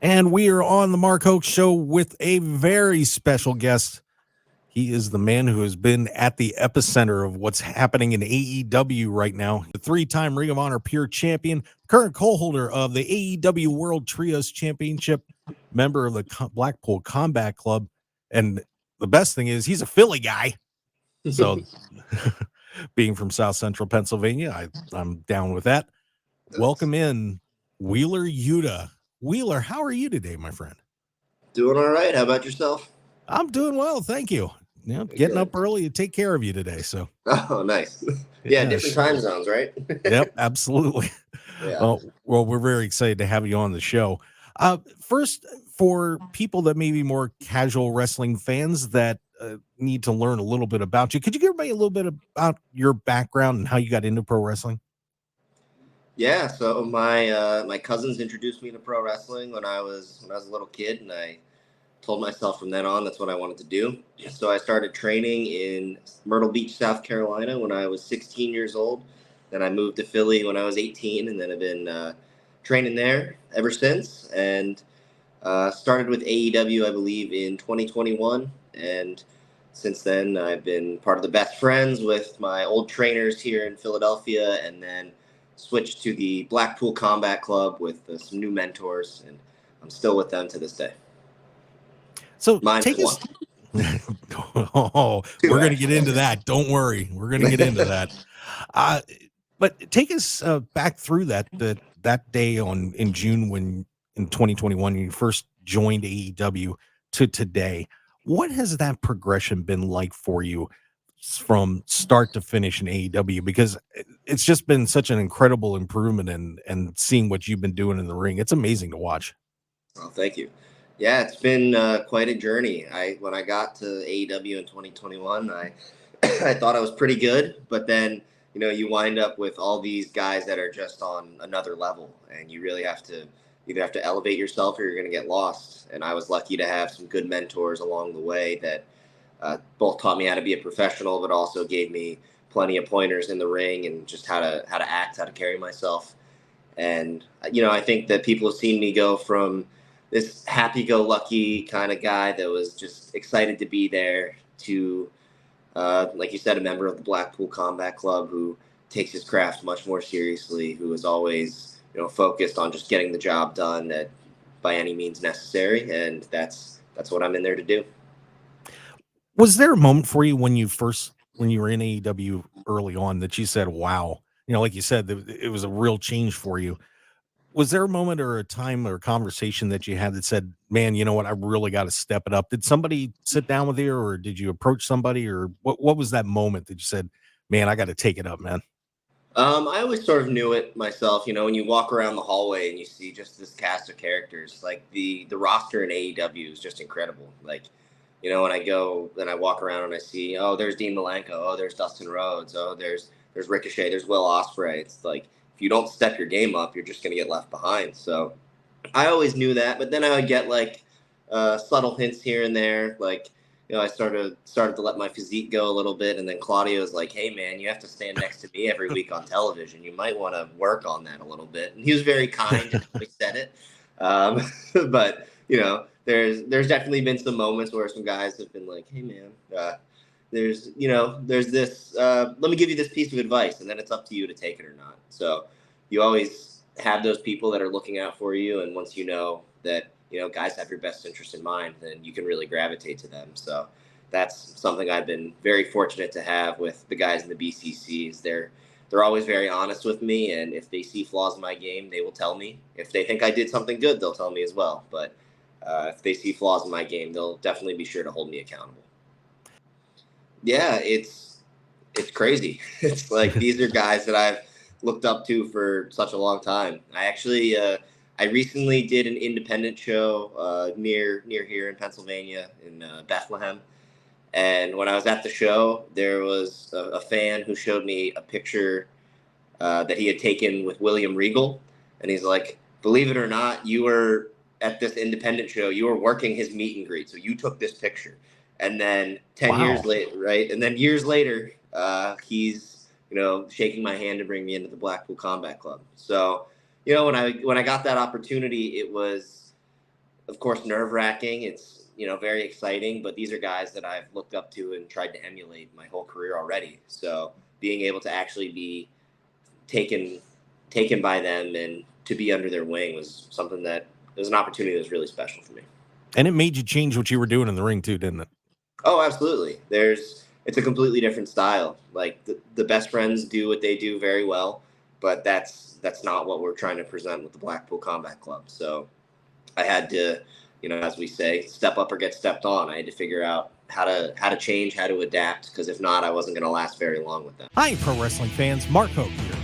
And we are on the Mark Hoke Show with a very special guest. He is the man who has been at the epicenter of what's happening in AEW right now. The three-time Ring of Honor Pure Champion, current co-holder of the AEW World Trios Championship, member of the Blackpool Combat Club, and the best thing is he's a Philly guy. So being from South Central Pennsylvania, I'm down with that. Welcome in Wheeler Yuta. Wheeler, how are you today, my friend? Doing all right. How about yourself? I'm doing well, thank you. Getting up early to take care of you today. So, oh, nice. Yeah, different time zones, right? Yep, absolutely. Yeah. Well, we're very excited to have you on the show. First, for people that may be more casual wrestling fans that need to learn a little bit about you, could you give me a little bit about your background and how you got into pro wrestling? Yeah. So my cousins introduced me to pro wrestling when I was a little kid, and I told myself from then on that's what I wanted to do. So I started training in Myrtle Beach, South Carolina, when I was 16 years old. Then I moved to Philly when I was 18, and then I've been training there ever since. And started with AEW, I believe, in 2021, and since then I've been part of the best friends with my old trainers here in Philadelphia, and then switched to the Blackpool Combat Club with some new mentors, and I'm still with them to this day. So Mine take is us. one. We're going to get into that. Don't worry, we're going to get into that. But take us back through that day in June when in 2021 you first joined AEW to today. What has that progression been like for you from start to finish in AEW? Because it's just been such an incredible improvement and seeing what you've been doing in the ring. It's amazing to watch. Oh, thank you. Yeah, it's been quite a journey. When I got to AEW in 2021, I I thought I was pretty good, but then you wind up with all these guys that are just on another level, and you really have to either have to elevate yourself or you're going to get lost. And I was lucky to have some good mentors along the way that both taught me how to be a professional, but also gave me plenty of pointers in the ring and just how to act, how to carry myself. And I think that people have seen me go from this happy-go-lucky kind of guy that was just excited to be there to, like you said, a member of the Blackpool Combat Club who takes his craft much more seriously, who is always focused on just getting the job done by any means necessary, and that's what I'm in there to do. Was there a moment for you when you were in AEW early on that you said, "Wow," like you said, it was a real change for you? Was there a moment or a time or a conversation that you had that said, "Man, you know what? I really got to step it up"? Did somebody sit down with you, or did you approach somebody, or what was that moment that you said, "Man, I got to take it up, man"? I always sort of knew it myself. When you walk around the hallway and you see just this cast of characters, like the roster in AEW is just incredible. Like, when I go and I walk around and I see, oh, there's Dean Malenko, oh, there's Dustin Rhodes, oh, there's Ricochet, there's Will Ospreay. It's like if you don't step your game up, you're just gonna get left behind. So I always knew that, but then I would get like subtle hints here and there, like I started to let my physique go a little bit, and then Claudio was like, "Hey, man, you have to stand next to me every week on television. You might want to work on that a little bit." And he was very kind and he said it, but there's definitely been some moments where some guys have been like, "Hey, man, there's this. Let me give you this piece of advice, and then it's up to you to take it or not." So you always have those people that are looking out for you, and once you know that guys have your best interest in mind, then you can really gravitate to them. So that's something I've been very fortunate to have with the guys in the BCCs. They're always very honest with me, and if they see flaws in my game, they will tell me. If they think I did something good, they'll tell me as well. But if they see flaws in my game, they'll definitely be sure to hold me accountable. Yeah, it's crazy. It's like these are guys that I've looked up to for such a long time. I recently did an independent show near here in Pennsylvania in Bethlehem, and when I was at the show, there was a fan who showed me a picture that he had taken with William Regal, and he's like, "Believe it or not, you were at this independent show. You were working his meet and greet, so you took this picture." And then 10 years later, right? And then years later, he's shaking my hand to bring me into the Blackpool Combat Club. So when I got that opportunity, it was of course, nerve-wracking. It's, very exciting, but these are guys that I've looked up to and tried to emulate my whole career already. So being able to actually be taken by them and to be under their wing was an opportunity that was really special for me. And it made you change what you were doing in the ring too, didn't it? Oh, absolutely. It's a completely different style. Like the best friends do what they do very well, but that's not what we're trying to present with the Blackpool Combat Club. So I had to, as we say, step up or get stepped on. I had to figure out how to change, how to adapt, because if not, I wasn't going to last very long with them. Hi, pro wrestling fans. Mark Hoke here.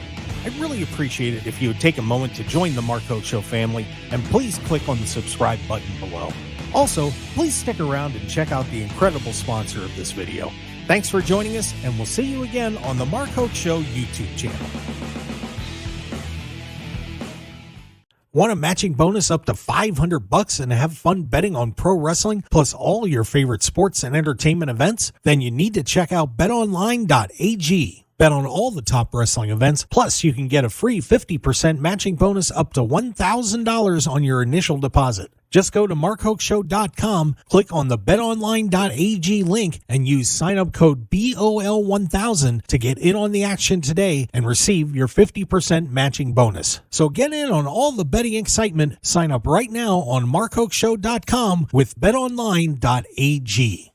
I'd really appreciate it if you would take a moment to join the Mark Hoke Show family, and please click on the subscribe button below. Also, please stick around and check out the incredible sponsor of this video. Thanks for joining us, and we'll see you again on the Mark Hoke Show YouTube channel. Want a matching bonus up to $500 and have fun betting on pro wrestling plus all your favorite sports and entertainment events? Then you need to check out betonline.ag. Bet on all the top wrestling events, plus you can get a free 50% matching bonus up to $1,000 on your initial deposit. Just go to markhokeshow.com, click on the betonline.ag link, and use sign-up code BOL1000 to get in on the action today and receive your 50% matching bonus. So get in on all the betting excitement. Sign up right now on markhokeshow.com with betonline.ag.